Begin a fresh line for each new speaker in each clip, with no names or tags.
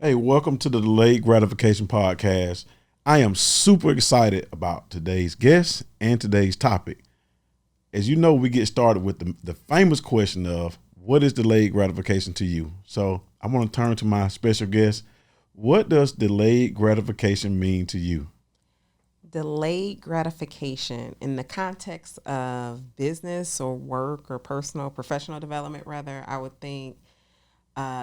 Hey, welcome to the Delayed Gratification Podcast. I am super excited about today's guest and today's topic. As you know, we get started with the famous question of what is delayed gratification to you? So I want to turn to my special guest. What does delayed gratification mean to you?
Delayed gratification in the context of business or work or personal, professional development, rather, I would think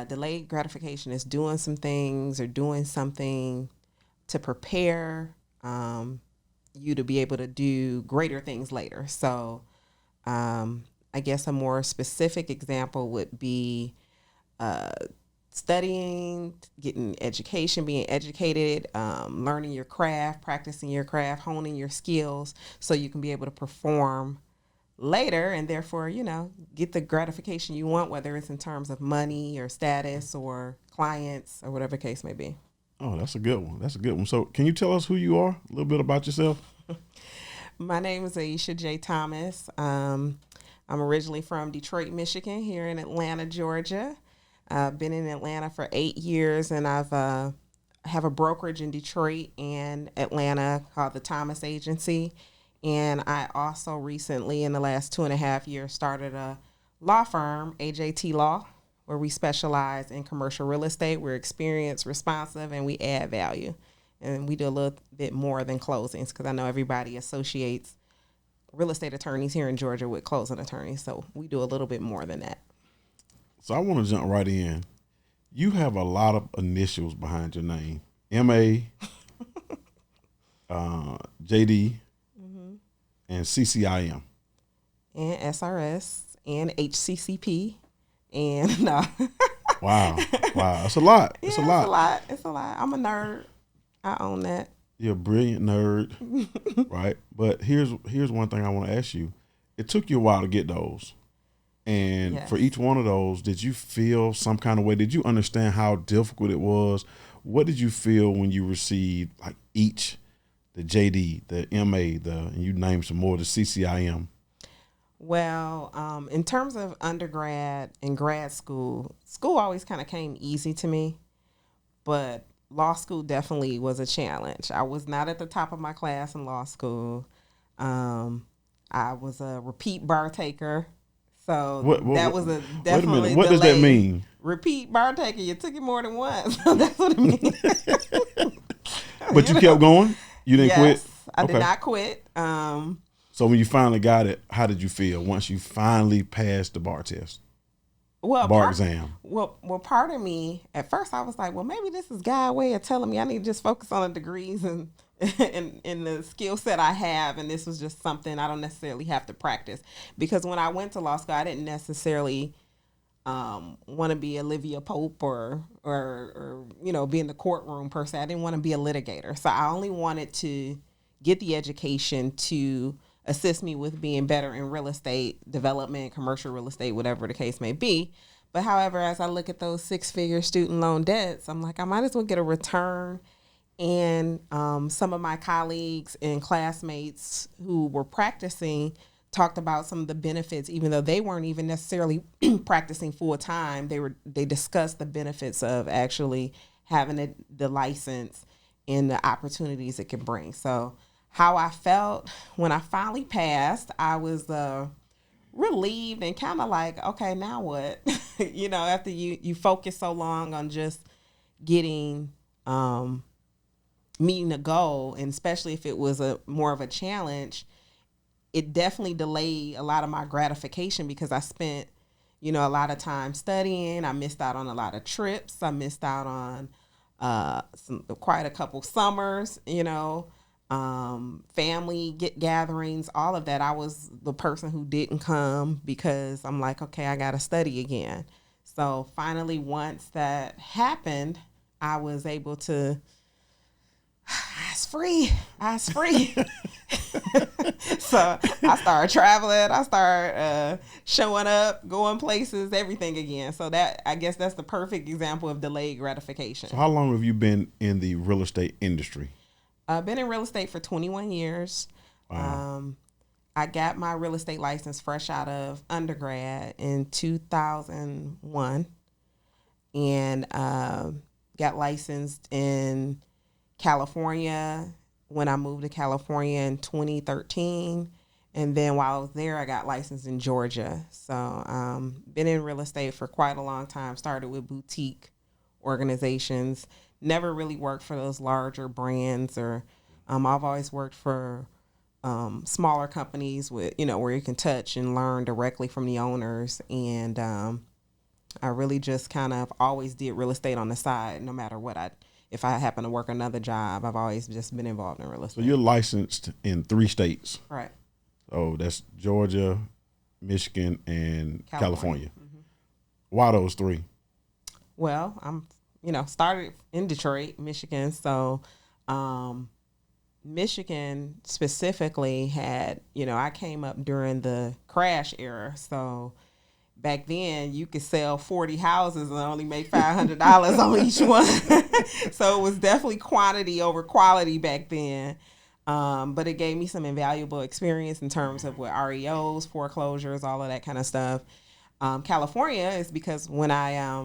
delayed gratification is doing some things or doing something to prepare you to be able to do greater things later. So I guess a more specific example would be uh, studying, getting education, being educated, learning your craft, practicing your craft, honing your skills so you can be able to perform later and therefore, get the gratification you want, whether it's in terms of money or status or clients or whatever the case may be.
Oh, that's a good one. That's a good one. So can you tell us who you are? A little bit about yourself?
My name is Aisha Thomas. I'm originally from Detroit, Michigan, here in Atlanta, Georgia. I've been in Atlanta for 8 years, and I've have a brokerage in Detroit and Atlanta called the Thomas Agency. And I also recently, in the last 2.5 years, started a law firm, AJT Law, where we specialize in commercial real estate. We're experienced, responsive, and we add value. And we do a little bit more than closings because I know everybody associates real estate attorneys here in Georgia with closing attorneys. So we do a little bit more than that.
So I want to jump right in. You have a lot of initials behind your name. MA, JD, and CCIM.
And SRS and HCCP. And no.
Wow. It's a lot.
Yeah,
It's a lot.
It's a lot. I'm a nerd. I own that.
You're a brilliant nerd, right? But here's one thing I want to ask you. It took you a while to get those. And
Yes.
for each one of those, did you feel some kind of way? Did you understand how difficult it was? What did you feel when you received like each, the JD, the MA, and you named some more, the CCIM?
Well, in terms of undergrad and grad school always kind of came easy to me, but law school definitely was a challenge. I was not at the top of my class in law school. I was a repeat bar taker. So that was a definitely
wait a minute. What does that mean?
Repeat bar taker. You took it more than once. So that's what it means.
But you kept going? You didn't quit?
I did not quit.
So when you finally got it, how did you feel once you finally passed the bar test? Exam.
Well, part of me, at first I was like, well, maybe this is God's way of telling me I need to just focus on the degrees and in the skill set I have. And this was just something I don't necessarily have to practice. Because when I went to law school, I didn't necessarily want to be Olivia Pope or be in the courtroom per se. I didn't want to be a litigator. So I only wanted to get the education to assist me with being better in real estate development, commercial real estate, whatever the case may be. But however, as I look at those 6-figure student loan debts, I'm like, I might as well get a return. And some of my colleagues and classmates who were practicing talked about some of the benefits, even though they weren't even necessarily practicing full time. They discussed the benefits of actually having the license and the opportunities it can bring. So how I felt when I finally passed, I was relieved and kind of like, okay, now what? After you focus so long on just getting meeting a goal, and especially if it was a more of a challenge, it definitely delayed a lot of my gratification because I spent, a lot of time studying. I missed out on a lot of trips. I missed out on quite a couple summers, family gatherings, all of that. I was the person who didn't come because I'm like, okay, I got to study again. So finally, once that happened, I was able to, I was free. So I started traveling. I started showing up, going places, everything again. So I guess that's the perfect example of delayed gratification.
So how long have you been in the real estate industry?
I've been in real estate for 21 years.
Wow.
I got my real estate license fresh out of undergrad in 2001. And got licensed in California when I moved to California in 2013. And then while I was there, I got licensed in Georgia. So been in real estate for quite a long time. Started with boutique organizations. Never really worked for those larger brands, or I've always worked for smaller companies with, where you can touch and learn directly from the owners. And I really just kind of always did real estate on the side, no matter if I happen to work another job. I've always just been involved in real estate.
So you're licensed in 3 states.
Right.
Oh, that's Georgia, Michigan, and California.
Mm-hmm.
Why those 3?
Well, I'm, started in Detroit, Michigan. So, Michigan specifically had, I came up during the crash era. So back then you could sell 40 houses and only make $500 on each one. So it was definitely quantity over quality back then. But it gave me some invaluable experience in terms of with REOs, foreclosures, all of that kind of stuff. California is because when I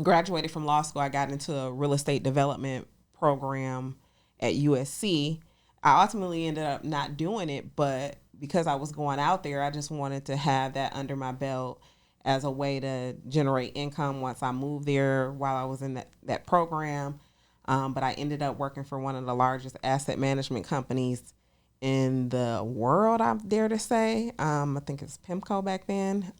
graduated from law school, I got into a real estate development program at USC. I ultimately ended up not doing it, but because I was going out there, I just wanted to have that under my belt as a way to generate income once I moved there while I was in that program. But I ended up working for one of the largest asset management companies in the world, I dare to say. I think it's PIMCO back then.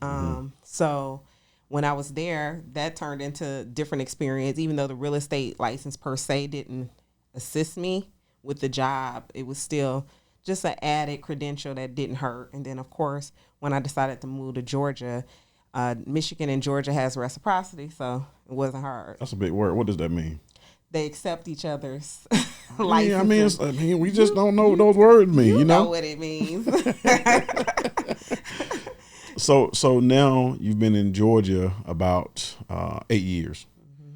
So when I was there, that turned into different experience. Even though the real estate license per se didn't assist me with the job, it was still just an added credential that didn't hurt. And then, of course, when I decided to move to Georgia, Michigan and Georgia has reciprocity, so it wasn't hard.
That's a big word. What does that mean?
They accept each other's licenses.
I mean, we just don't know what those words mean.
You know what it means.
So now you've been in Georgia about 8 years. Mm-hmm.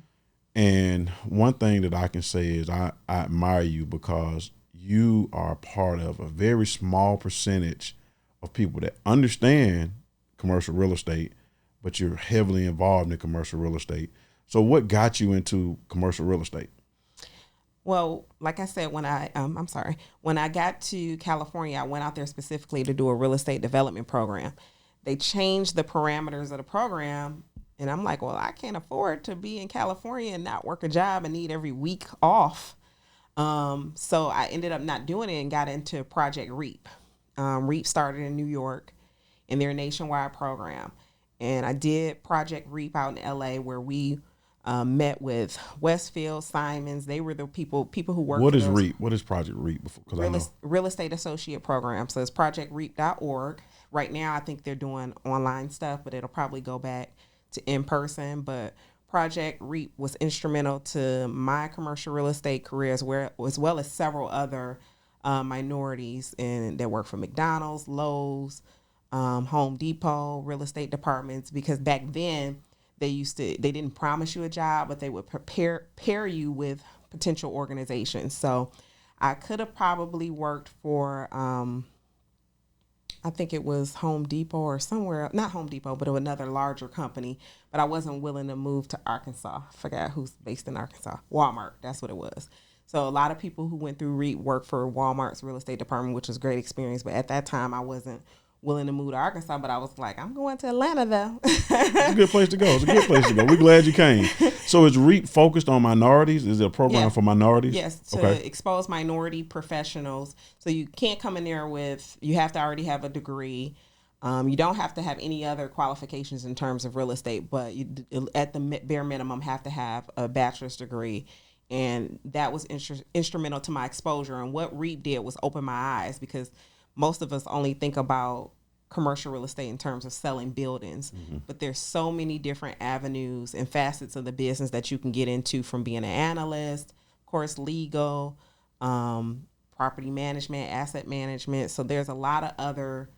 And one thing that I can say is I admire you because you are part of a very small percentage of people that understand commercial real estate, but you're heavily involved in commercial real estate. So what got you into commercial real estate?
Well, like I said, when I got to California, I went out there specifically to do a real estate development program. They changed the parameters of the program, and I'm like, well, I can't afford to be in California and not work a job and need every week off. So I ended up not doing it and got into Project REAP. REAP started in New York in their nationwide program. And I did Project REAP out in LA, where we met with Westfield, Simons. They were the people who worked.
What is REAP? What is Project REAP?
Real Estate Associate Program. So it's projectreap.org. Right now, I think they're doing online stuff, but it'll probably go back to in person. But Project REAP was instrumental to my commercial real estate career, as well as several other minorities that work for McDonald's, Lowe's, Home Depot, real estate departments, because back then they didn't promise you a job, but they would pair you with potential organizations. So I could have probably worked for, I think it was Home Depot or somewhere, not Home Depot, but another larger company, but I wasn't willing to move to Arkansas. I forgot who's based in Arkansas. Walmart, that's what it was. So a lot of people who went through REAP worked for Walmart's real estate department, which was a great experience. But at that time, I wasn't willing to move to Arkansas, but I was like, I'm going to Atlanta, though.
It's a good place to go. We're glad you came. So is REAP focused on minorities? Is it a program for minorities?
Yes, to expose minority professionals. So you can't come in there you have to already have a degree. You don't have to have any other qualifications in terms of real estate, but you, at the bare minimum, have to have a bachelor's degree. And that was instrumental to my exposure. And what REAP did was open my eyes, because most of us only think about commercial real estate in terms of selling buildings, but there's so many different avenues and facets of the business that you can get into, from being an analyst, of course, legal, property management, asset management. So there's a lot of other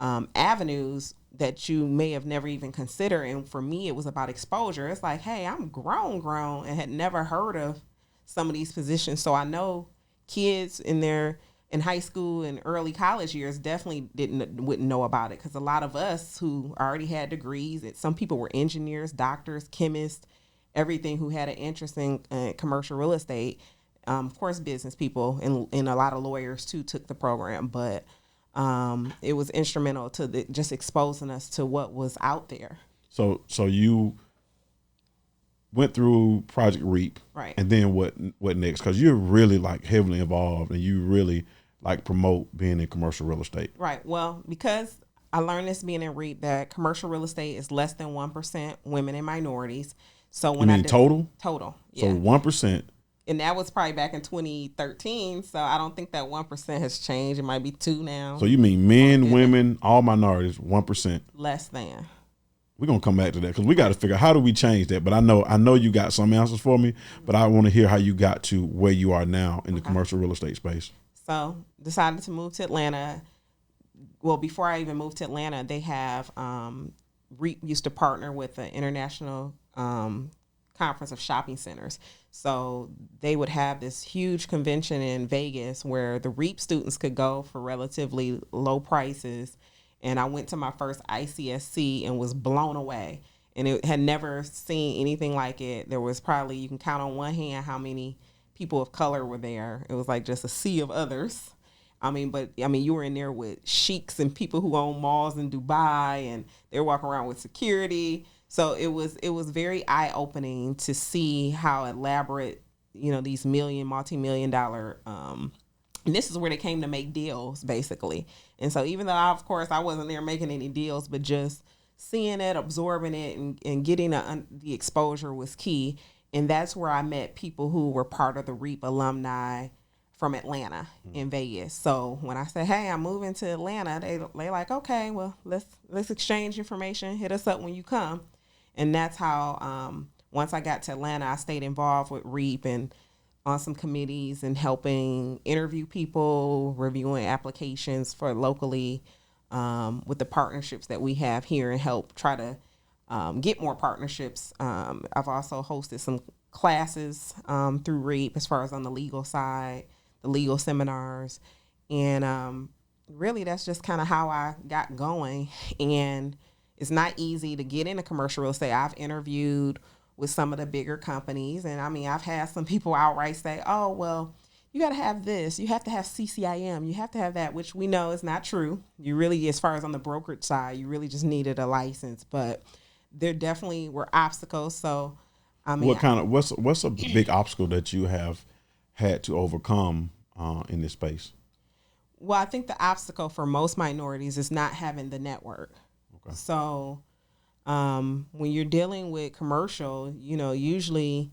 avenues that you may have never even considered. And for me, it was about exposure. It's like, hey, I'm grown and had never heard of some of these positions. So I know kids in high school and early college years definitely wouldn't know about it, because a lot of us who already had degrees, some people were engineers, doctors, chemists, everything who had an interest in commercial real estate. Of course, business people and a lot of lawyers too took the program, but it was instrumental to just exposing us to what was out there.
So you went through Project REAP,
right?
And then what next? Because you're really like heavily involved, and you really like promote being in commercial real estate.
Right. Well, because I learned this being in REAP that commercial real estate is less than 1% women and minorities. So when
total,
yeah.
So 1%.
And that was probably back in 2013. So I don't think that 1% has changed. It might be 2 now.
So you mean men, women, all minorities, 1%?
Less than.
We're going to come back to that because we got to figure out how do we change that. But I know you got some answers for me, but I want to hear how you got to where you are now in the commercial real estate space.
So decided to move to Atlanta. Well, before I even moved to Atlanta, they have REAP used to partner with the International Conference of Shopping Centers. So they would have this huge convention in Vegas where the REAP students could go for relatively low prices. And I went to my first ICSC and was blown away. And it had never seen anything like it. There was probably, you can count on one hand how many people of color were there. It was like just a sea of others. But you were in there with sheiks and people who own malls in Dubai, and they're walking around with security. So it was very eye-opening to see how elaborate, these multi-million dollar, and this is where they came to make deals, basically. And so even though, of course, I wasn't there making any deals, but just seeing it, absorbing it, and getting the exposure was key. And that's where I met people who were part of the REAP alumni from Atlanta in Vegas. So when I said, hey, I'm moving to Atlanta, they like, okay, well, let's exchange information. Hit us up when you come. And that's how, once I got to Atlanta, I stayed involved with REAP and on some committees and helping interview people, reviewing applications for locally with the partnerships that we have here and help try to get more partnerships. I've also hosted some classes through REAP as far as on the legal side, the legal seminars. And really that's just kind of how I got going. And it's not easy to get into commercial real estate. I've interviewed with some of the bigger companies. And I've had some people outright say, oh, well, you got to have this. You have to have CCIM. You have to have that, which we know is not true. You really, as far as on the brokerage side, you really just needed a license. But there definitely were obstacles. So,
what's a big obstacle that you have had to overcome in this space?
Well, I think the obstacle for most minorities is not having the network. Okay. So when you're dealing with commercial, usually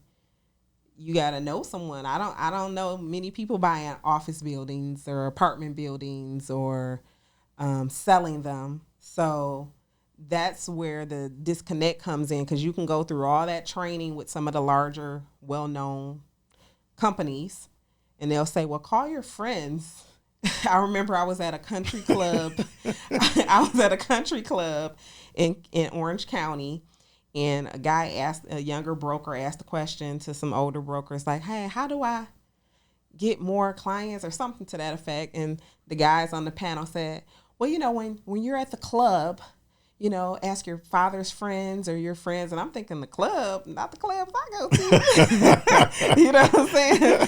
you got to know someone. I don't know many people buying office buildings or apartment buildings or selling them. So that's where the disconnect comes in, because you can go through all that training with some of the larger, well-known companies, and they'll say, well, call your friends. I remember I was at a country club. I was at a country club in Orange County, and a younger broker asked a question to some older brokers like, hey, how do I get more clients or something to that effect? And the guys on the panel said, well, when you're at the club, ask your father's friends or your friends. And I'm thinking the club, not the clubs I go to. You know what I'm saying?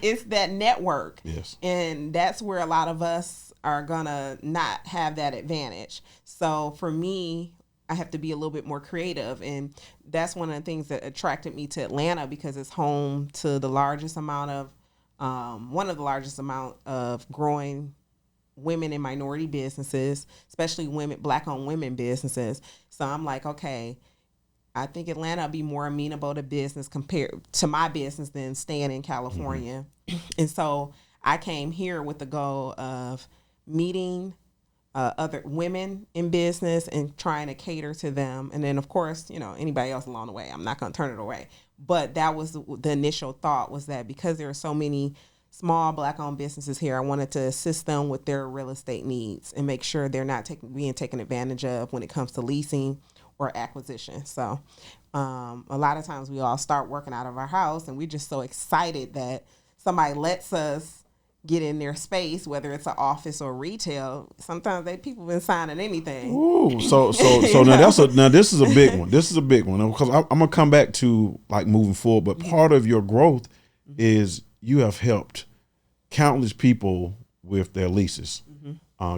It's that network.
Yes.
And that's where a lot of us are going to not have that advantage. So for me, I have to be a little bit more creative. And that's one of the things that attracted me to Atlanta, because it's home to one of the largest amount of growing women and minority businesses, especially Black-owned women businesses. So I'm like, okay, I think Atlanta will be more amenable to business compared to my business than staying in California. Mm-hmm. And so I came here with the goal of meeting other women in business and trying to cater to them. And then, of course, anybody else along the way, I'm not going to turn it away. But that was the initial thought, was that because there are so many small Black-owned businesses here, I wanted to assist them with their real estate needs and make sure they're not being taken advantage of when it comes to leasing or acquisition. So a lot of times we all start working out of our house, and we're just so excited that somebody lets us get in their space, whether it's an office or retail. Sometimes people been signing anything.
Ooh, so now this is a big one. This is a big one because I'm gonna come back to like moving forward. But part of your growth is you have helped countless people with their leases,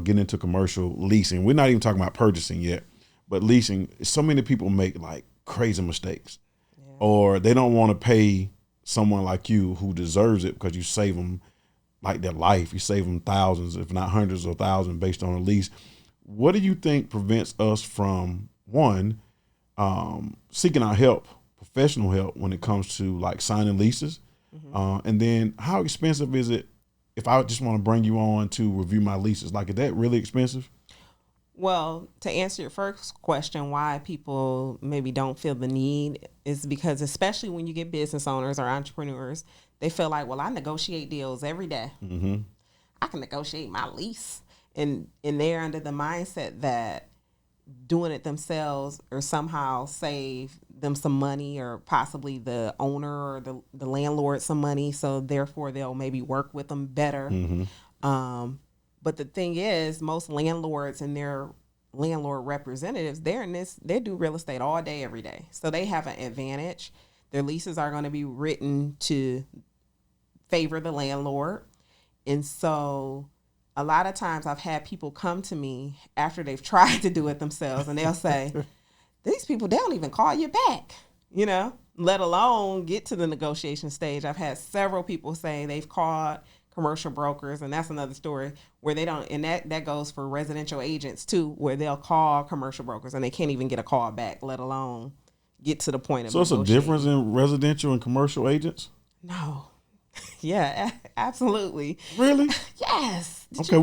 get into commercial leasing. We're not even talking about purchasing yet, but leasing. So many people make like crazy mistakes, or they don't want to pay someone like you who deserves it because you save them like their life. You save them thousands, if not hundreds of thousands based on a lease. What do you think prevents us from, one, seeking out help, professional help when it comes to like signing leases? And then how expensive is it if I just want to bring you on to review my leases? Like, is that really expensive?
Well, to answer your first question, why people maybe don't feel the need is because, especially when you get business owners or entrepreneurs, they feel like, well, I negotiate deals every day. I can negotiate my lease. And they're under the mindset that doing it themselves or somehow save them some money, or possibly the owner or the landlord some money. So therefore they'll maybe work with them better. But the thing is, most landlords and their landlord representatives, they do real estate all day, every day. So they have an advantage. Their leases are going to be written to favor the landlord. And so a lot of times I've had people come to me after they've tried to do it themselves, and they'll say, these people, they don't even call you back, let alone get to the negotiation stage. I've had several people say they've called commercial brokers, and that's another story where they don't, and that goes for residential agents too, where they'll call commercial brokers and they can't even get a call back, let alone get to the point of
So it's a difference in residential and commercial agents?
No. Yeah, absolutely.
Really?
Yes.
Okay,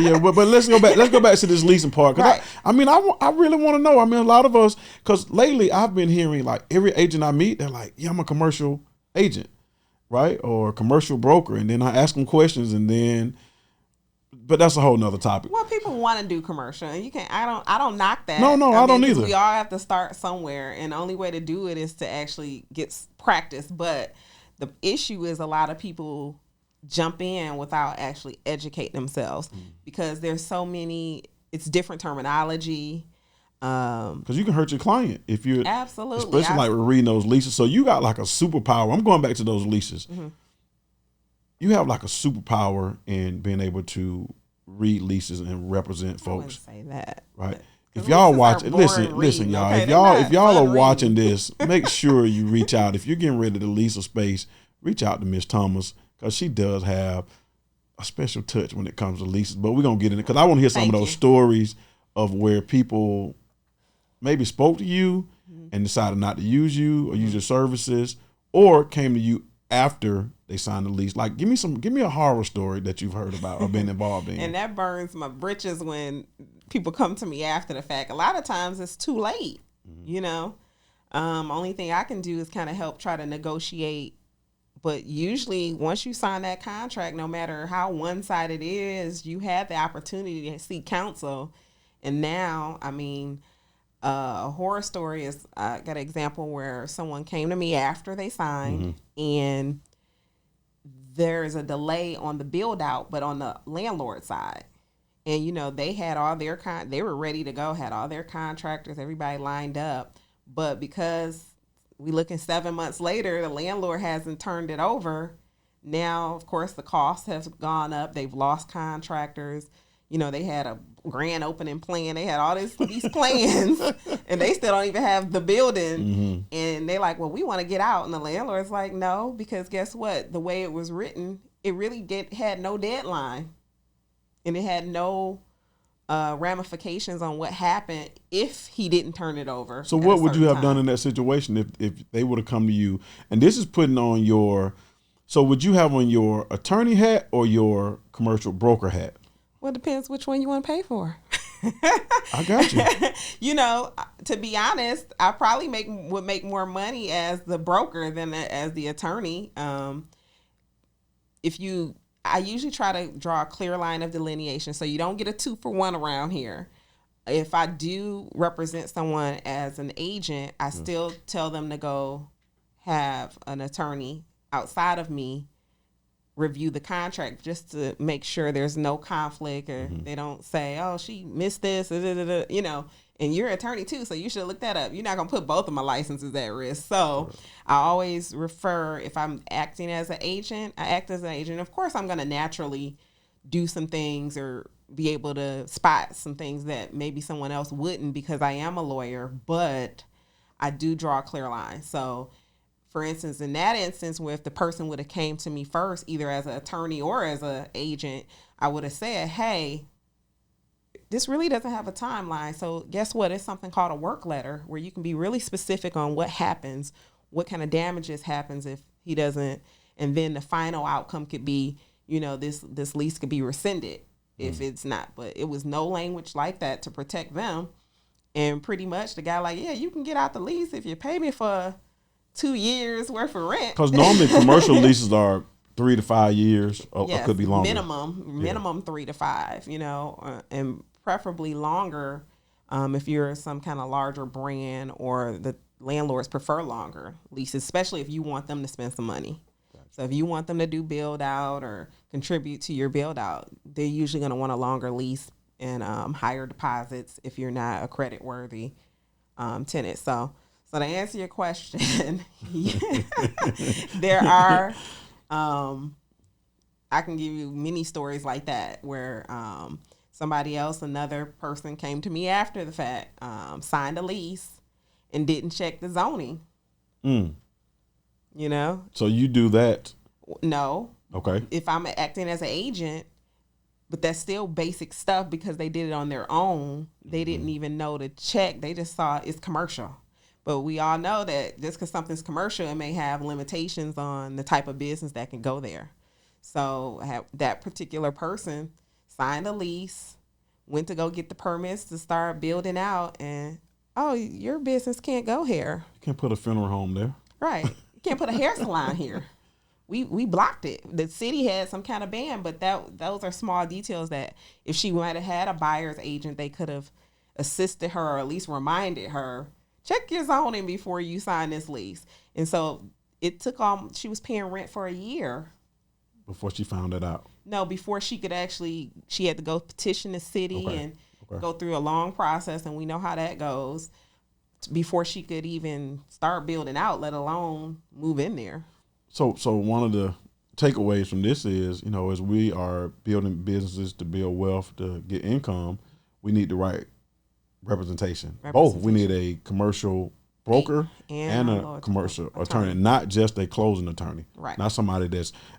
yeah. But let's go back. Let's go back to this leasing part. Cause
right.
I really want to know. I mean, a lot of us, because lately I've been hearing like every agent I meet, they're like, yeah, I'm a commercial agent, right? Or a commercial broker. And then I ask them questions, but that's a whole nother topic.
Well, people want to do commercial, and you can't. I don't knock that.
No, I don't either.
We all have to start somewhere, and the only way to do it is to actually get practice. But the issue is a lot of people jump in without actually educating themselves because there's so many. It's different terminology.
Because you can hurt your client if you're
absolutely,
especially like we're reading those leases. So you got like a superpower. I'm going back to those leases. You have like a superpower in being able to read leases and represent folks.
I wouldn't say that,
right? If y'all watch, listen, y'all. Okay, if y'all are watching this, make sure you reach out. If you're getting ready to lease a space, reach out to Miss Thomas because she does have a special touch when it comes to leases. But we're gonna get in it because I want to hear some of those stories of where people maybe spoke to you and decided not to use you or use your services, or came to you after they signed the lease. Like, give me a horror story that you've heard about or been involved in.
And that burns my britches when people come to me after the fact. A lot of times it's too late, Only thing I can do is kind of help try to negotiate. But usually once you sign that contract, no matter how one-sided it is, you have the opportunity to seek counsel. And now, I mean, a horror story is, I got an example where someone came to me after they signed and there's a delay on the build out, but on the landlord side. And, they had all their, they were ready to go, had all their contractors, everybody lined up. But because we looking 7 months later, the landlord hasn't turned it over. Now, of course, the costs have gone up. They've lost contractors. They had a grand opening plan. They had all these plans, and they still don't even have the building. And they're like, well, we want to get out. And the landlord's like, no, because guess what? The way it was written, it really had no deadline. And it had no ramifications on what happened if he didn't turn it over.
So what would you have done in that situation if they would have come to you? And this is putting on so would you have on your attorney hat or your commercial broker hat?
Well, it depends which one you want to pay for.
I got you.
To be honest, I probably would make more money as the broker than as the attorney. I usually try to draw a clear line of delineation so you don't get a 2-for-1 around here. If I do represent someone as an agent, I still tell them to go have an attorney outside of me review the contract just to make sure there's no conflict, or they don't say, oh, she missed this, you know, and you're an attorney too, so you should look that up. You're not going to put both of my licenses at risk. So I always refer, if I'm acting as an agent, I act as an agent. Of course, I'm going to naturally do some things or be able to spot some things that maybe someone else wouldn't, because I am a lawyer, but I do draw a clear line. So for instance, in that instance, where if the person would have came to me first, either as an attorney or as an agent, I would have said, hey, this really doesn't have a timeline. So guess what? It's something called a work letter, where you can be really specific on what happens, what kind of damages happens if he doesn't. And then the final outcome could be, you know, this lease could be rescinded if it's not. But it was no language like that to protect them. And pretty much the guy like, yeah, you can get out the lease if you pay me for 2 years worth of rent.
Because normally commercial leases are 3 to 5 years, or could be longer.
Minimum 3 to 5, you know, and preferably longer if you're some kind of larger brand, or the landlords prefer longer leases, especially if you want them to spend some money. Gotcha. So if you want them to do build out or contribute to your build out, they're usually going to want a longer lease and higher deposits if you're not a credit worthy tenant. So to answer your question, there are, I can give you many stories like that where somebody else, another person came to me after the fact, signed a lease and didn't check the zoning. You know? So
you do that?
No.
Okay.
If I'm acting as an agent, but that's still basic stuff because they did it on their own. They didn't even know to check. They just saw it's commercial. But we all know that just because something's commercial, it may have limitations on the type of business that can go there. So that particular person signed a lease, went to go get the permits to start building out, and, oh, your business can't go here.
You can't put a funeral home there.
Right. You can't put a hair salon here. We blocked it. The city had some kind of ban, but those are small details that if she might have had a buyer's agent, they could have assisted her or at least reminded her, check your zoning before you sign this lease. And so it took she was paying rent for a year.
Before she found it out?
No, before she could she had to go petition the city and go through a long process, and we know how that goes, before she could even start building out, let alone move in there.
So one of the takeaways from this is, you know, as we are building businesses to build wealth, to get income, we need the right representation. Both. We need a commercial broker and a commercial attorney, not just a closing attorney.
Right.
Not somebody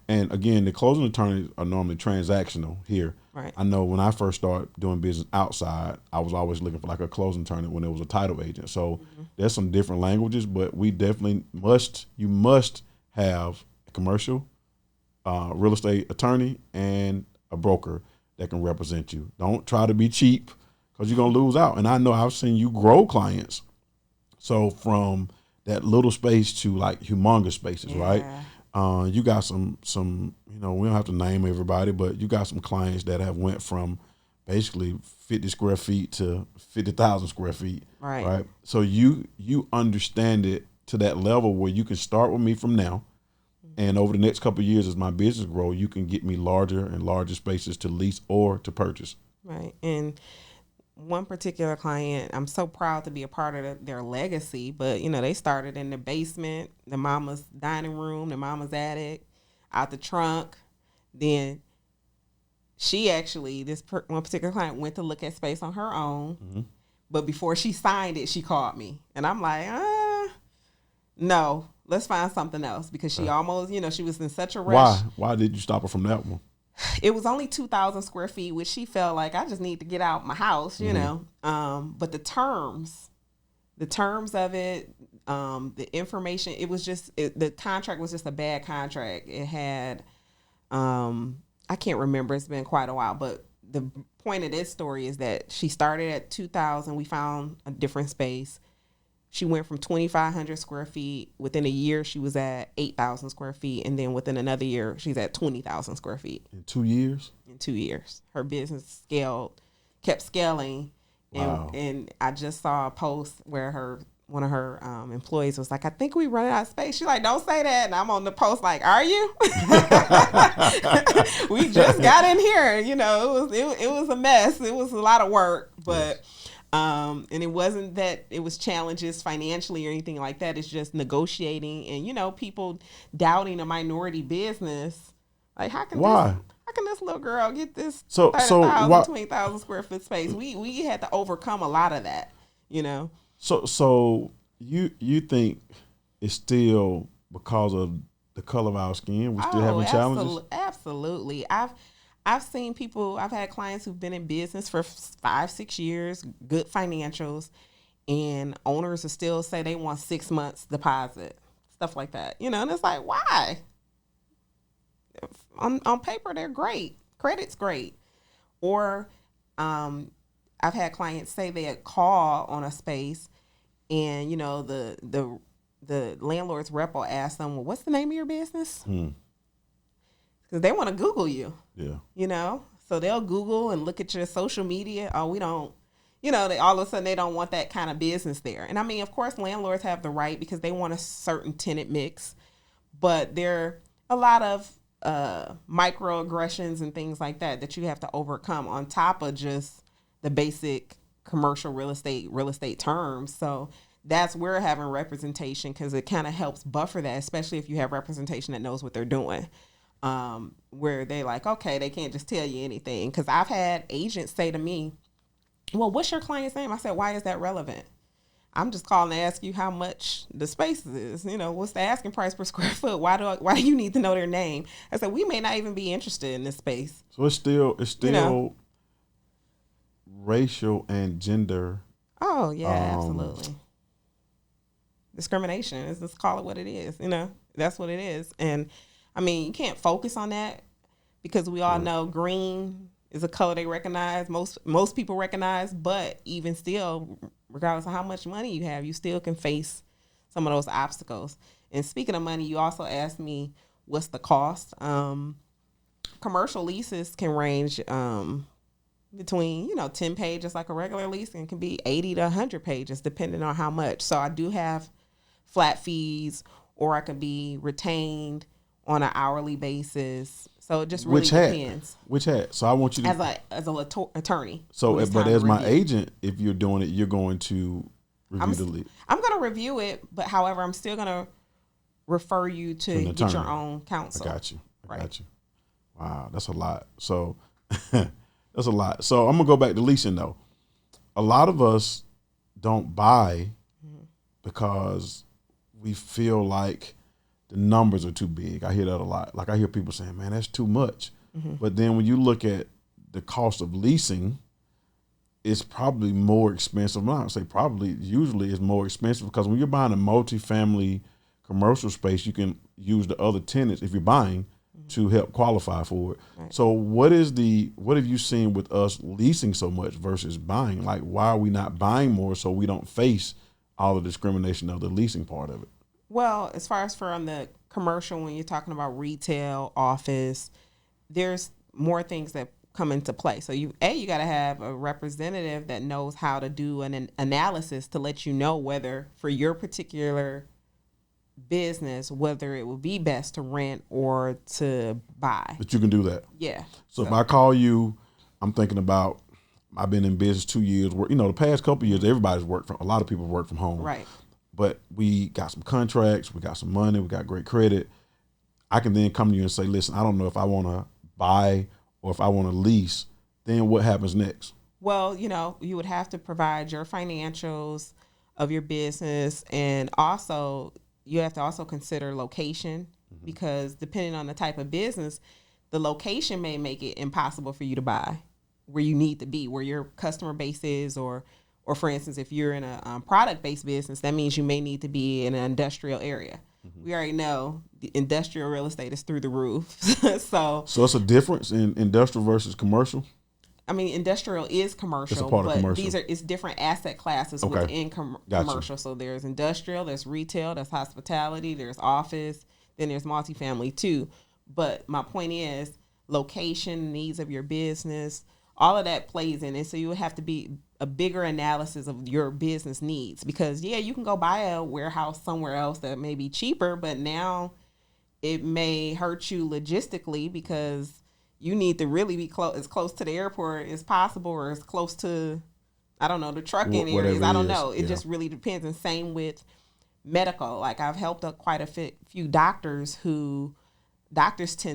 and again, the closing attorneys are normally transactional here.
Right.
I know when I first started doing business outside, I was always looking for like a closing attorney when it was a title agent. So there's some different languages, but we definitely you must have a commercial real estate attorney and a broker that can represent you. Don't try to be cheap, because you're going to lose out. And I know I've seen you grow clients. So from that little space to like humongous spaces, right? You got some, you know, we don't have to name everybody, but you got some clients that have went from basically 50 square feet to 50,000 square feet. Right. So you understand it to that level where you can start with me from now. And over the next couple of years, as my business grows, you can get me larger and larger spaces to lease or to purchase.
Right. And one particular client, I'm so proud to be a part of their legacy, but, you know, they started in the basement, the mama's dining room, the mama's attic, out the trunk. Then she actually, one particular client went to look at space on her own, but before she signed it, she called me. And I'm like, no, let's find something else, because she almost, you know, she was in such a rush.
Why did you stop her from that one?
It was only 2,000 square feet, which she felt like, I just need to get out my house, you know. But the terms of it, the information, it was just, the contract was just a bad contract. It had, I can't remember, it's been quite a while, but the point of this story is that she started at 2,000. We found a different space. She went from 2,500 square feet. Within a year, she was at 8,000 square feet. And then within another year, she's at 20,000 square feet.
In 2 years?
In 2 years. Her business kept scaling. And,
wow.
And I just saw a post where her one of her employees was like, I think we running out of space. She's like, don't say that. And I'm on the post like, are you? We just got in here. You know, it was a mess. It was a lot of work, but and it wasn't that it was challenges financially or anything like that. It's just negotiating and, you know, people doubting a minority business. Like, how can this little girl get this 30,000, 20,000 square foot space? We had to overcome a lot of that, you know.
So you think it's still because of the color of our skin? We're still having challenges?
Absolutely. I've seen people, I've had clients who've been in business for 5-6 years, good financials, and owners will still say they want 6 months deposit, stuff like that. You know, and it's like, why? On paper, they're great. Credit's great. Or I've had clients say they had call on a space and, you know, the landlord's rep will ask them, well, what's the name of your business? Because they want to Google you.
Yeah.
You know, so they'll Google and look at your social media. Oh, we don't, you know, all of a sudden they don't want that kind of business there. And I mean, of course, landlords have the right because they want a certain tenant mix, but there are a lot of microaggressions and things like that you have to overcome on top of just the basic commercial real estate terms. So that's where having representation, because it kind of helps buffer that, especially if you have representation that knows what they're doing. Where they like, okay, they can't just tell you anything. Because I've had agents say to me, well, what's your client's name? I said, why is that relevant? I'm just calling to ask you how much the space is. You know, what's the asking price per square foot? Why do you need to know their name? I said, we may not even be interested in this space.
So it's still
you know?
Racial and gender.
Oh yeah, absolutely. Discrimination. Let's just call it what it is. You know, that's what it is. And I mean, you can't focus on that because we all know green is a color they recognize. Most people recognize, but even still, regardless of how much money you have, you still can face some of those obstacles. And speaking of money, you also asked me what's the cost. Commercial leases can range between 10 pages like a regular lease, and can be 80 to 100 pages depending on how much. So I do have flat fees, or I can be retained on an hourly basis. So it just really depends.
Which hat? So I want you to
as an attorney.
So, but as my agent, if you're doing it, you're going to review the lease.
I'm going to review it, but however, I'm still going to refer you to get your own counsel.
I got you. Wow, that's a lot. So that's a lot. So I'm gonna go back to leasing though. A lot of us don't buy because we feel like the numbers are too big. I hear that a lot. Like I hear people saying, man, that's too much. But then when you look at the cost of leasing, it's probably more expensive. I don't say probably, usually it's more expensive, because when you're buying a multifamily commercial space, you can use the other tenants if you're buying to help qualify for it. Right. So what have you seen with us leasing so much versus buying? Like, why are we not buying more so we don't face all the discrimination of the leasing part of it?
Well, as far as for on the commercial, when you're talking about retail, office, there's more things that come into play. So you got to have a representative that knows how to do an analysis to let you know whether for your particular business, whether it would be best to rent or to buy.
But you can do that.
Yeah.
So if I call you, I'm thinking about, I've been in business 2 years. The past couple of years, a lot of people work from home.
Right.
But we got some contracts, we got some money, we got great credit. I can then come to you and say, listen, I don't know if I want to buy or if I want to lease. Then what happens next?
Well, you would have to provide your financials of your business, and also you have to also consider location, because depending on the type of business, the location may make it impossible for you to buy where you need to be, where your customer base is, or for instance, if you're in a product-based business, that means you may need to be in an industrial area. We already know the industrial real estate is through the roof. So
it's a difference in industrial versus commercial?
I mean, industrial is commercial,
it's a part of
but
commercial.
it's different asset classes within commercial. So there's industrial, there's retail, there's hospitality, there's office, then there's multifamily too. But my point is location, needs of your business, all of that plays in it. So you would have to be a bigger analysis of your business needs, because yeah, you can go buy a warehouse somewhere else that may be cheaper, but now it may hurt you logistically because you need to really be as close to the airport as possible, or as close to, I don't know, the trucking areas. I don't know. It just really depends. And same with medical. Like I've helped quite a few doctors tend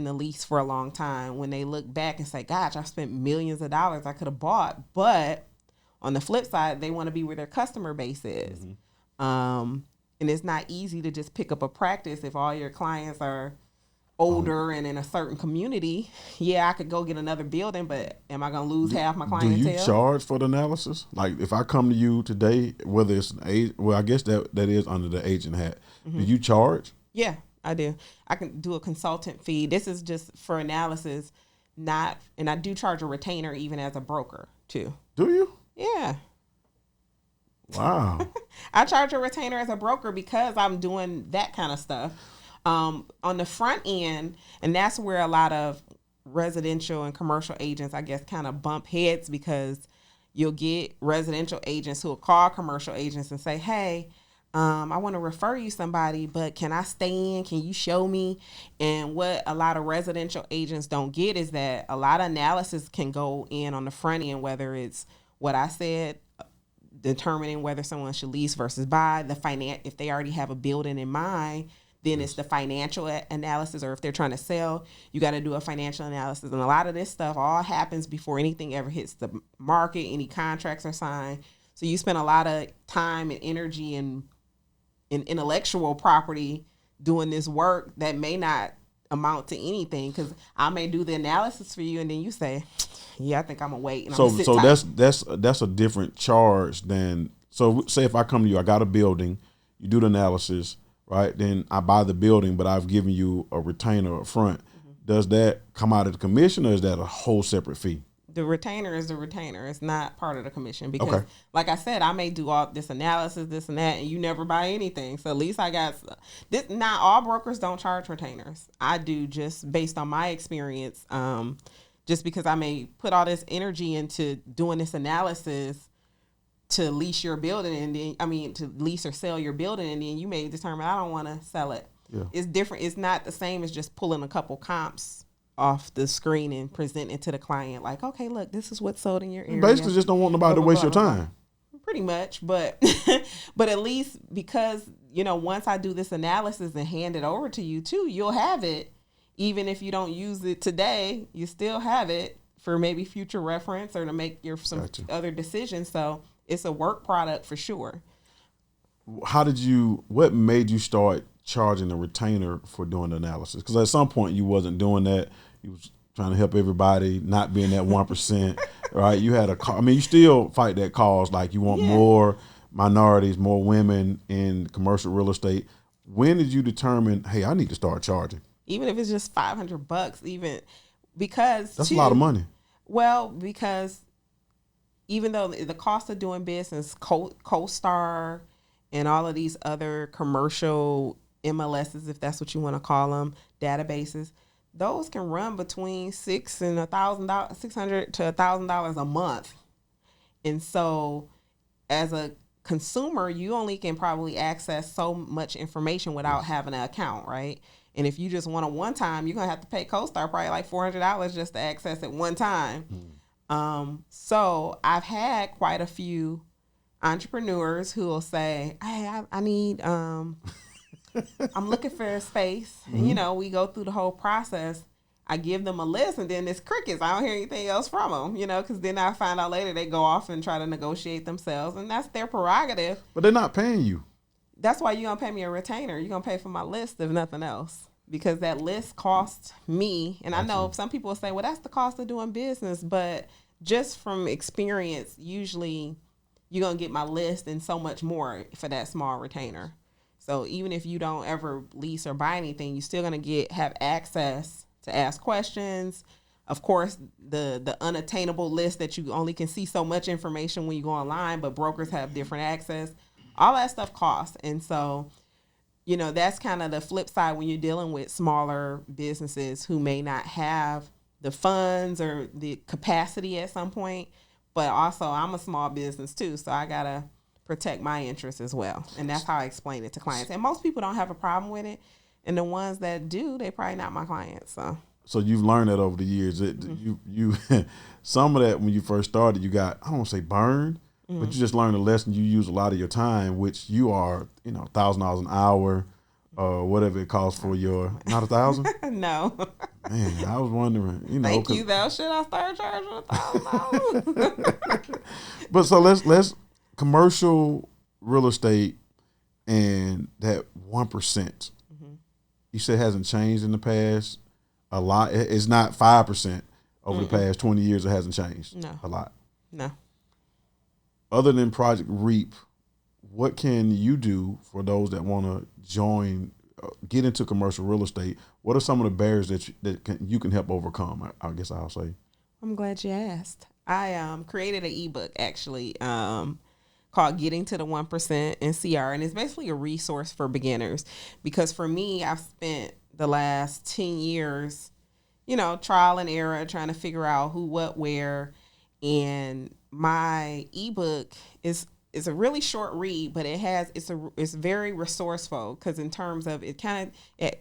to lease for a long time when they look back and say, gosh, I spent millions of dollars I could have bought. But on the flip side, they want to be where their customer base is. And it's not easy to just pick up a practice if all your clients are older and in a certain community. Yeah, I could go get another building, but am I going to lose half my clientele?
Do you charge for the analysis? Like if I come to you today, whether it's an agent, well, I guess that is under the agent hat. Do you charge?
Yeah, I do. I can do a consultant fee. This is just for analysis, and I do charge a retainer even as a broker too.
Do you?
Yeah.
Wow.
I charge a retainer as a broker because I'm doing that kind of stuff. On the front end, and that's where a lot of residential and commercial agents, I guess, kind of bump heads, because you'll get residential agents who will call commercial agents and say, hey, I want to refer you somebody, but can I stay in? Can you show me? And what a lot of residential agents don't get is that a lot of analysis can go in on the front end, whether it's what I said, determining whether someone should lease versus buy, if they already have a building in mind, then it's the financial analysis, or if they're trying to sell, you got to do a financial analysis. And a lot of this stuff all happens before anything ever hits the market, any contracts are signed. So you spend a lot of time and energy and intellectual property doing this work that may not amount to anything, because I may do the analysis for you and then you say, yeah, I think I'm gonna wait. And
so that's a different charge than, so say if I come to you, I got a building, you do the analysis, right? Then I buy the building, but I've given you a retainer up front. Does that come out of the commission, or is that a whole separate fee?
The retainer is the retainer. It's not part of the commission, because like I said, I may do all this analysis, this and that, and you never buy anything. So at least I got this. Not all brokers don't charge retainers. I do, just based on my experience. Just because I may put all this energy into doing this analysis to lease your building, and then, to lease or sell your building, and then you may determine I don't want to sell it. Yeah. It's different. It's not the same as just pulling a couple comps off the screen and presenting it to the client. Like, okay, look, this is what's sold in your area.
Basically, just don't want nobody to waste your time.
Pretty much, but but at least, because once I do this analysis and hand it over to you too, you'll have it. Even if you don't use it today, you still have it for maybe future reference or to make some other decisions. So it's a work product for sure.
What made you start charging a retainer for doing the analysis? Because at some point you wasn't doing that. You was trying to help everybody, not being that 1%, right? You had you still fight that cause. Like you want more minorities, more women in commercial real estate. When did you determine, hey, I need to start charging? Even
if it's just $500, even because
that's a lot of money.
Well, because even though the cost of doing business, CoStar and all of these other commercial MLSs, if that's what you want to call them, databases, those can run between $600 to $1,000 a month. And so as a consumer, you only can probably access so much information without having an account, right? And if you just want it one time, you're going to have to pay CoStar probably like $400 just to access it one time. So I've had quite a few entrepreneurs who will say, hey, I need, I'm looking for a space. And, we go through the whole process. I give them a list, and then it's crickets. I don't hear anything else from them, because then I find out later they go off and try to negotiate themselves, and that's their prerogative.
But they're not paying you.
That's why you're going to pay me a retainer. You're going to pay for my list, if nothing else, because that list costs me. And I know some people will say, well, that's the cost of doing business. But just from experience, usually you're going to get my list and so much more for that small retainer. So even if you don't ever lease or buy anything, you're still going to have access to ask questions. Of course, the unattainable list that you only can see so much information when you go online, but brokers have different access. All that stuff costs. And so, that's kind of the flip side when you're dealing with smaller businesses who may not have the funds or the capacity at some point. But also, I'm a small business too, so I gotta protect my interests as well. And that's how I explain it to clients. And most people don't have a problem with it. And the ones that do, they probably not my clients.
So you've learned that over the years. You some of that when you first started, you got, I don't want to say burned, but you just learned a lesson. You use a lot of your time, which you are, $1,000 an hour, or whatever it costs for your, not 1,000?
No.
Man, I was wondering,
Thank you though. Should I start charging $1,000?
But so let's commercial real estate and that 1%. You said hasn't changed in the past a lot. It's not 5% over the past 20 years. It hasn't changed a lot.
No.
Other than Project REAP, what can you do for those that want to join, get into commercial real estate? What are some of the barriers that you can help overcome? I guess I'll say.
I'm glad you asked. I created an ebook actually called Getting to the 1% NCR, and it's basically a resource for beginners because for me, I've spent the last 10 years, trial and error, trying to figure out who, what, where, and my ebook is a really short read, but it's very resourceful because in terms of it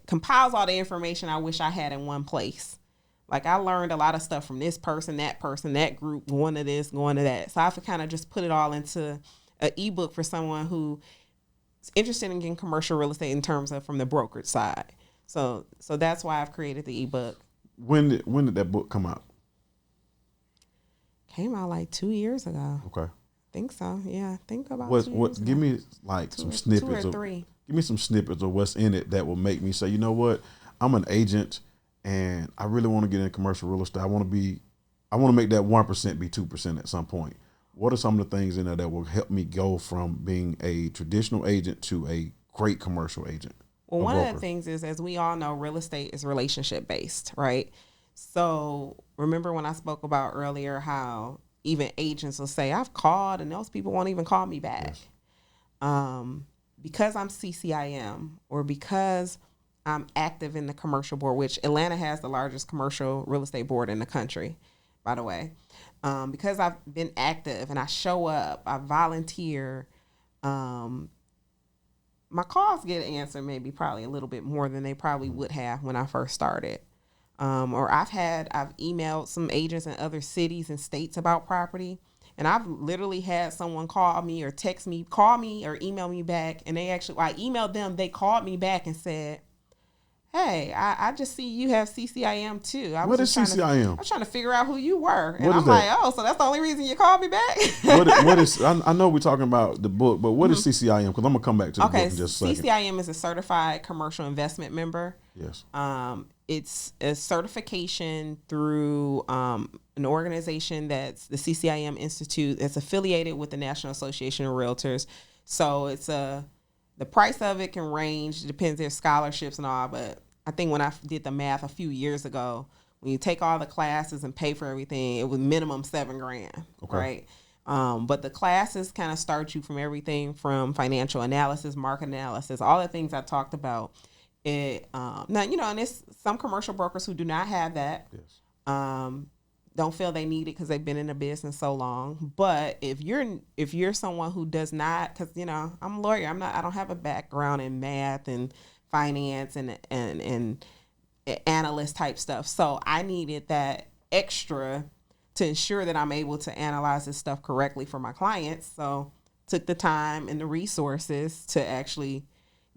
compiles all the information I wish I had in one place. Like I learned a lot of stuff from this person, that group, going to this, going to that. So I have kind of just put it all into an ebook for someone who is interested in getting commercial real estate in terms of from the brokerage side. So that's why I've created the ebook.
When did that book come out?
Came out like 2 years ago.
Okay.
I think so. Yeah, I think about
give me like some snippets.
2 or 3.
Give me some snippets of what's in it that will make me say, you know what, I'm an agent and I really want to get into commercial real estate. I want to make that 1% be 2% at some point. What are some of the things in there that will help me go from being a traditional agent to a great commercial agent?
Well, one of the things is, as we all know, real estate is relationship based, right? So remember when I spoke about earlier how even agents will say, I've called and those people won't even call me back. Yes. Because I'm CCIM or because I'm active in the commercial board, which Atlanta has the largest commercial real estate board in the country, by the way. Because I've been active and I show up, I volunteer, my calls get answered maybe probably a little bit more than they probably would have when I first started. Or I've emailed some agents in other cities and states about property. And I've literally had someone call me or call me or email me back. And I emailed them, they called me back and said, hey, I just see you have CCIM too.
What is CCIM?
I was trying to figure out who you were. And I'm like, oh, so that's the only reason you called me back?
what is, I know we're talking about the book, but what is CCIM? Because I'm going to come back to the book in just a second.
CCIM is a certified commercial investment member.
Yes.
It's a certification through an organization that's the CCIM Institute. It's affiliated with the National Association of Realtors. So the price of it can range. It depends. There's scholarships and all, but I think when I did the math a few years ago, when you take all the classes and pay for everything, it was minimum $7,000, right? But the classes kind of start you from everything from financial analysis, market analysis, all the things I talked about. Now, and there's some commercial brokers who do not have that. Yes. Don't feel they need it because they've been in the business so long. But if you're someone who does not, because I'm a lawyer, I don't have a background in math and finance and analyst type stuff. So I needed that extra to ensure that I'm able to analyze this stuff correctly for my clients. So took the time and the resources to actually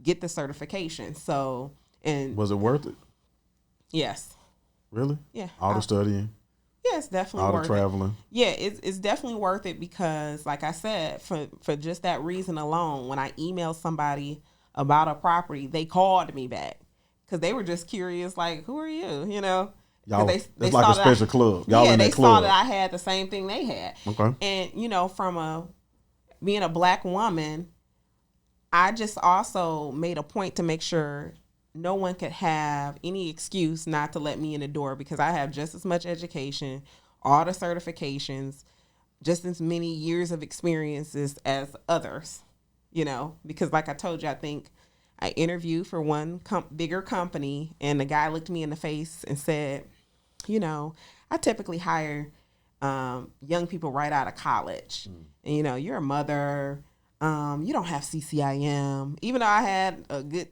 get the certification. So, and
was it worth it?
Yes.
Really?
Yeah.
All the studying.
Yeah, it's definitely worth it.
All the traveling.
Yeah, it's definitely worth it because, like I said, for just that reason alone, when I emailed somebody about a property, they called me back because they were just curious, like, who are you?
Y'all, it's like a special club. Y'all in that club.
Saw that I had the same thing they had.
Okay.
And from being a Black woman, I just also made a point to make sure no one could have any excuse not to let me in the door because I have just as much education, all the certifications, just as many years of experiences as others, because like I told you, I think I interviewed for one bigger company and the guy looked me in the face and said, I typically hire young people right out of college. And, you're a mother. You don't have CCIM. Even though I had a good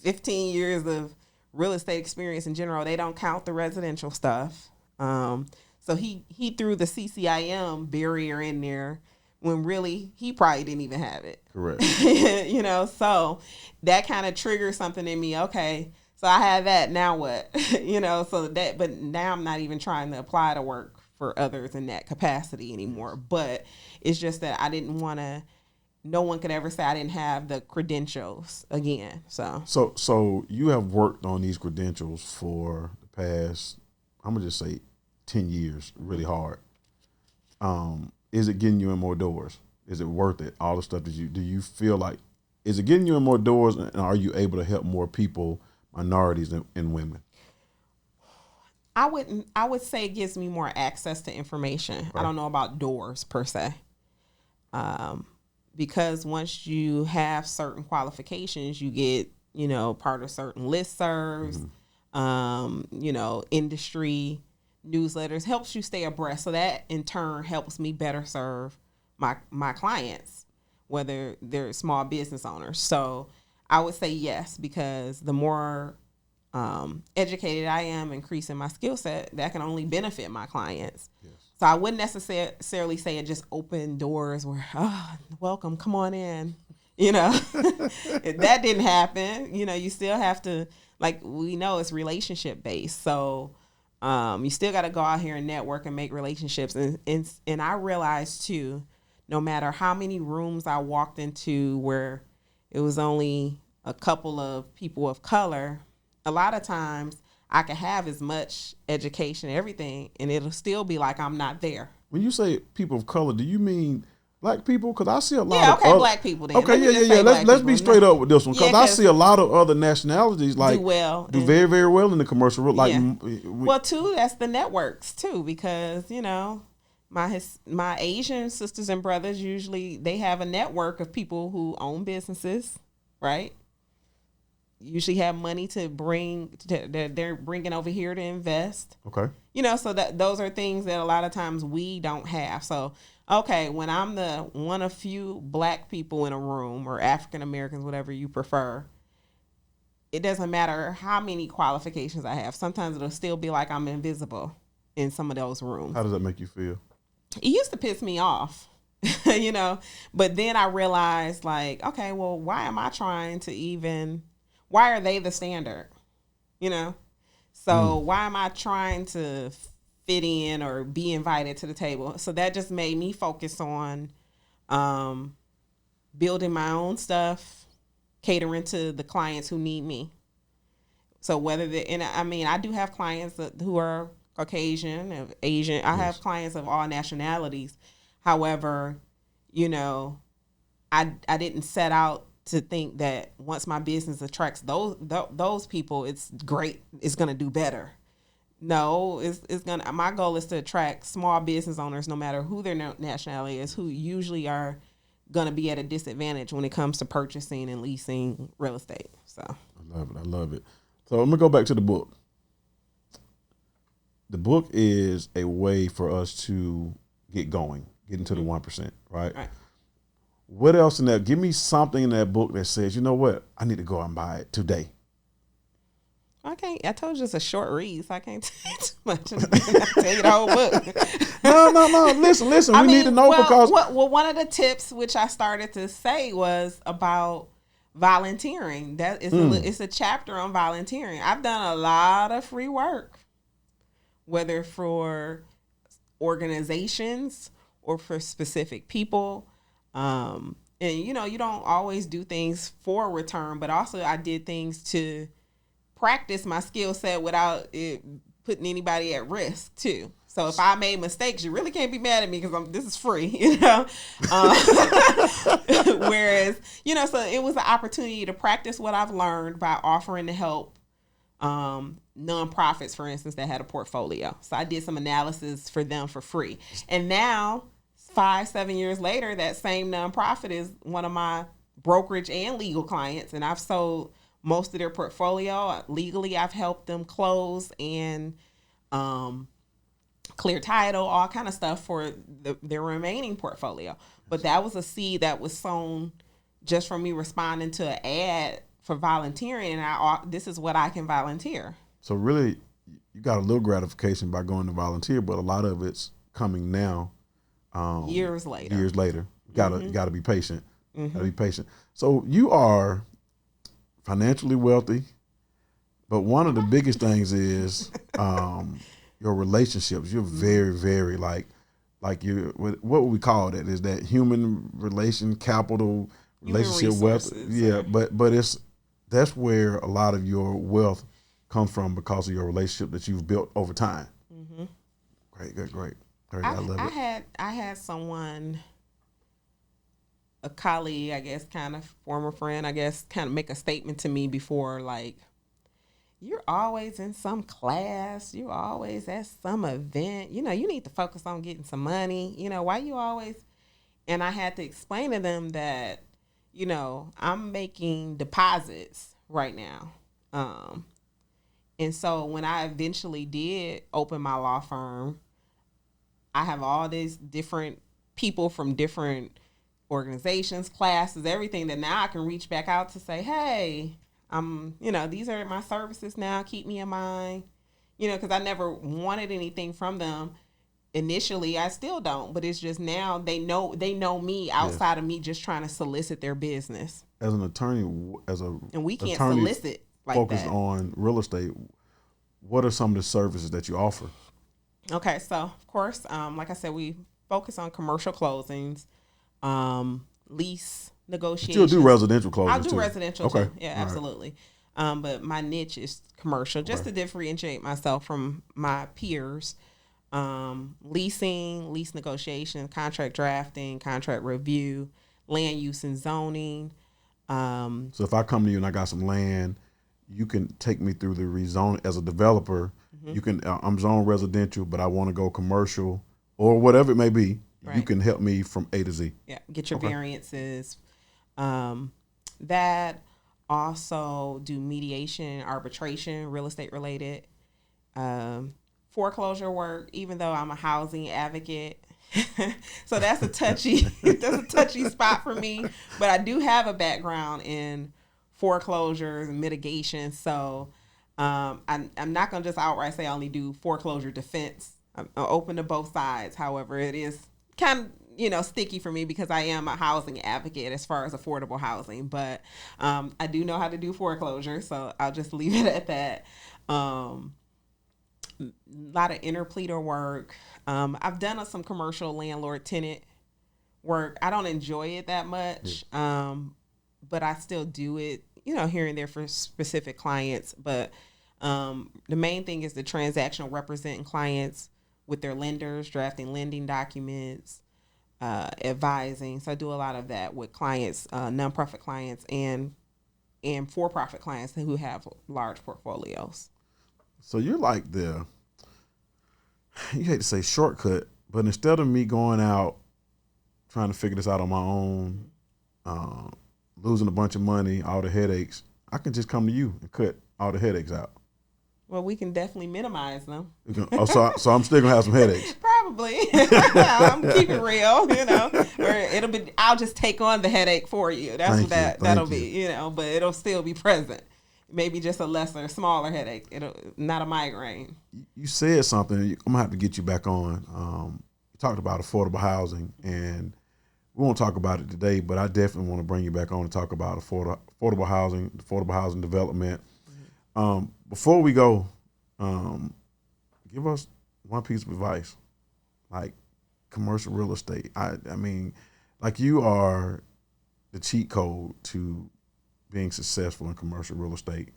15 years of real estate experience in general, they don't count the residential stuff. So he threw the CCIM barrier in there when really he probably didn't even have it.
Correct.
So that kind of triggered something in me. Okay, so I have that. Now what? But now I'm not even trying to apply to work for others in that capacity anymore. But it's just that I didn't want to. No one could ever say I didn't have the credentials again. So
you have worked on these credentials for the past, I'm gonna just say, 10 years, really hard. Is it getting you in more doors? Is it worth it? All the stuff do you feel like, is it getting you in more doors, and are you able to help more people, minorities and women?
I would say it gives me more access to information. Right. I don't know about doors per se. Because once you have certain qualifications, you get, part of certain listservs, industry newsletters, helps you stay abreast. So that in turn helps me better serve my clients, whether they're small business owners. So I would say yes, because the more educated I am, increasing my skill set, that can only benefit my clients. Yes. So I wouldn't necessarily say it just opened doors where, welcome, come on in. That didn't happen. You still have to, like we know, it's relationship based. So you still got to go out here and network and make relationships. And I realized too, no matter how many rooms I walked into where it was only a couple of people of color, a lot of times I can have as much education, everything, and it'll still be like I'm not there.
When you say people of color, do you mean black people? Because I see a lot of
black people then.
Okay, yeah. Let's be straight up with this one, because I see a lot of other nationalities do very, very well in the commercial world.
Well, too, that's the networks too, because my Asian sisters and brothers, usually they have a network of people who own businesses, right? Usually have money to bring, they're bringing over here to invest.
Okay.
So that those are things that a lot of times we don't have. So, okay, when I'm the one of few black people in a room, or African Americans, whatever you prefer, it doesn't matter how many qualifications I have. Sometimes it'll still be like I'm invisible in some of those rooms.
How does that make you feel?
It used to piss me off, but then I realized, okay, well, why am I trying to even... Why are they the standard? So why am I trying to fit in or be invited to the table? So that just made me focus on building my own stuff, catering to the clients who need me. So I do have clients who are Caucasian, of Asian. I have clients of all nationalities. However, I didn't set out to think that once my business attracts those people, it's great. It's gonna do better. No, it's gonna. My goal is to attract small business owners, no matter who their nationality is, who usually are gonna be at a disadvantage when it comes to purchasing and leasing real estate. So
I love it. So I'm gonna go back to the book. The book is a way for us to get going, get into the 1%, right? What else in that? Give me something in that book that says, you know what? I need to go out and buy it today.
I told you it's a short read, so I can't tell you too much. I tell you the whole book.
No. Listen. We need to know because...
Well, one of the tips which I started to say was about volunteering. That is it's a chapter on volunteering. I've done a lot of free work, whether for organizations or for specific people. And you don't always do things for a return, but also I did things to practice my skill set without it putting anybody at risk too. So if I made mistakes, you really can't be mad at me because this is free, Whereas, so it was an opportunity to practice what I've learned by offering to help nonprofits, for instance, that had a portfolio. So I did some analysis for them for free. And now 5-7 years later, that same nonprofit is one of my brokerage and legal clients, and I've sold most of their portfolio. Legally, I've helped them close and clear title, all kind of stuff for their remaining portfolio. But that was a seed that was sown just from me responding to an ad for volunteering, and this is what I can volunteer.
So really, you got a little gratification by going to volunteer, but a lot of it's coming now.
Years later.
You gotta be patient. Gotta be patient. So you are financially wealthy, but one of the biggest things is your relationships. You're very, very like you. What would we call that? Is that human relation capital, relationship wealth? Yeah, but that's where a lot of your wealth comes from because of your relationship that you've built over time. Great. I love it.
I had someone, a colleague, I guess, kind of former friend, I guess, kind of make a statement to me before, like, you're always in some class, you're always at some event, you need to focus on getting some money, why you always, and I had to explain to them that, I'm making deposits right now. And so when I eventually did open my law firm, I have all these different people from different organizations, classes, everything that now I can reach back out to say, hey, these are my services now. Keep me in mind, because I never wanted anything from them. Initially, I still don't, but it's just now they know me outside of me just trying to solicit their business.
As an attorney,
and we can't solicit like
focused
that.
on real estate, what are some of the services that you offer?
Okay, so of course, like I said, we focus on commercial closings, lease negotiations.
You still do residential closings?
I'll do
too.
Residential
okay.
too. Yeah, absolutely. Right. But my niche is commercial, just to differentiate myself from my peers. Leasing, lease negotiation, contract drafting, contract review, land use and zoning.
So if I come to you and I got some land, you can take me through the rezone as a developer. You can, I'm zoned residential, but I want to go commercial or whatever it may be. Right. You can help me from A to Z.
Yeah, get your variances. That also do mediation, arbitration, real estate related, foreclosure work. Even though I'm a housing advocate, so that's a touchy spot for me. But I do have a background in foreclosures and mitigation, so I'm not gonna just outright say I only do foreclosure defense. I'm open to both sides. However, it is kind of sticky for me because I am a housing advocate as far as affordable housing, but I do know how to do foreclosure, so I'll just leave it at that. A lot of interpleader work. I've done some commercial landlord tenant work. I don't enjoy it that much, but I still do it, here and there for specific clients. But the main thing is the transactional representing clients with their lenders, drafting lending documents, advising. So I do a lot of that with clients, nonprofit clients and for-profit clients who have large portfolios.
So you're like you hate to say shortcut, but instead of me going out trying to figure this out on my own, losing a bunch of money, all the headaches, I can just come to you and cut all the headaches out.
Well, we can definitely minimize them.
So I'm still gonna have some headaches.
Probably. I'm keeping it real, or I'll just take on the headache for you. That's that'll be, but it'll still be present. Maybe just a smaller headache. It'll not a migraine.
You said something. I'm gonna have to get you back on. You talked about affordable housing, and we won't talk about it today, but I definitely want to bring you back on and talk about affordable housing development. Before we go, give us one piece of advice, like commercial real estate. I mean, like you are the cheat code to being successful in commercial real estate,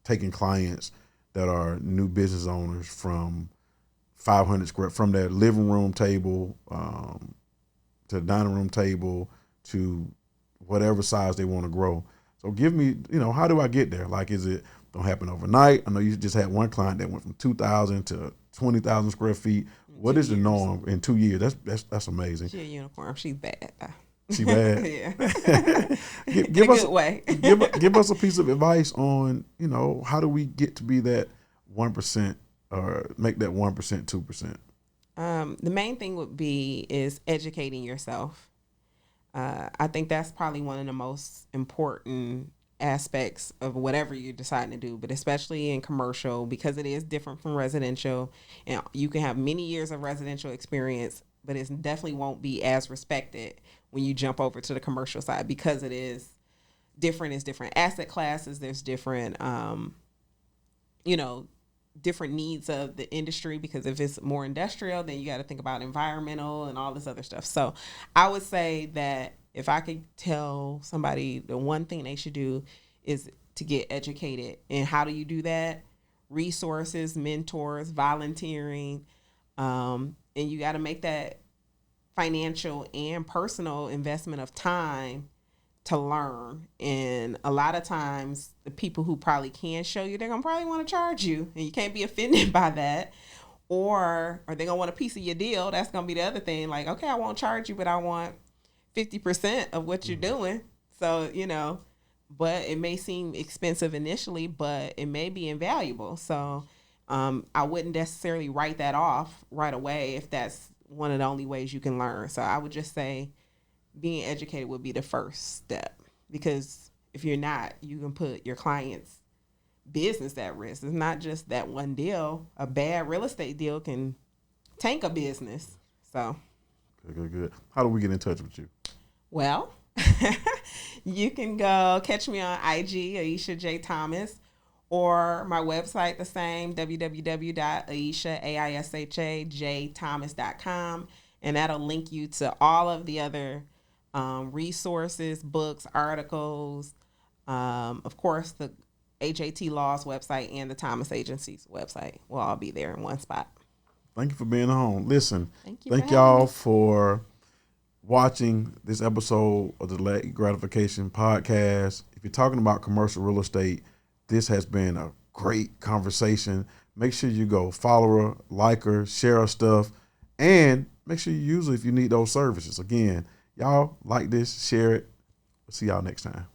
taking clients that are new business owners from 500 square, from their living room table to the dining room table to whatever size they want to grow. So give me, how do I get there? Like, is it don't happen overnight? I know you just had one client that went from 2,000 to 20,000 square feet. What is the norm in 2 years? That's amazing.
She's a unicorn. She's bad.
She bad.
Yeah.
give us
a good way.
give us a piece of advice on, how do we get to be that 1% or make that 1%, 2%?
The main thing would be is educating yourself. I think that's probably one of the most important aspects of whatever you're deciding to do, but especially in commercial, because it is different from residential, and you can have many years of residential experience, but it definitely won't be as respected when you jump over to the commercial side, because it is different. It's different asset classes. There's different, you know, different needs of the industry, because if it's more industrial, then you got to think about environmental and all this other stuff. So I would say that if I could tell somebody the one thing they should do is to get educated. And how do you do that? Resources, mentors, volunteering, and you got to make that financial and personal investment of time to learn. And a lot of times the people who probably can show you, they're gonna probably want to charge you, and you can't be offended by that. Or they're gonna want a piece of your deal. That's gonna be the other thing. Like, okay, I won't charge you, but I want 50% of what you're doing. So, but it may seem expensive initially, but it may be invaluable. So I wouldn't necessarily write that off right away if that's one of the only ways you can learn. So I would just say being educated would be the first step, because if you're not, you can put your client's business at risk. It's not just that one deal. A bad real estate deal can tank a business. So
Good. How do we get in touch with you?
Well, you can go catch me on IG, Aisha J. Thomas, or my website, the same, www.aishajthomas.com. And that'll link you to all of the other resources, books, articles, of course, the HAT Law's website and the Thomas Agency's website will all be there in one spot.
Thank you for being on. Listen, thank
for
y'all for watching this episode of the Delayed Gratification podcast. If you're talking about commercial real estate, this has been a great conversation. Make sure you go follow her, like her, share her stuff, and make sure you use it if you need those services. Again, y'all like this, share it. We'll see y'all next time.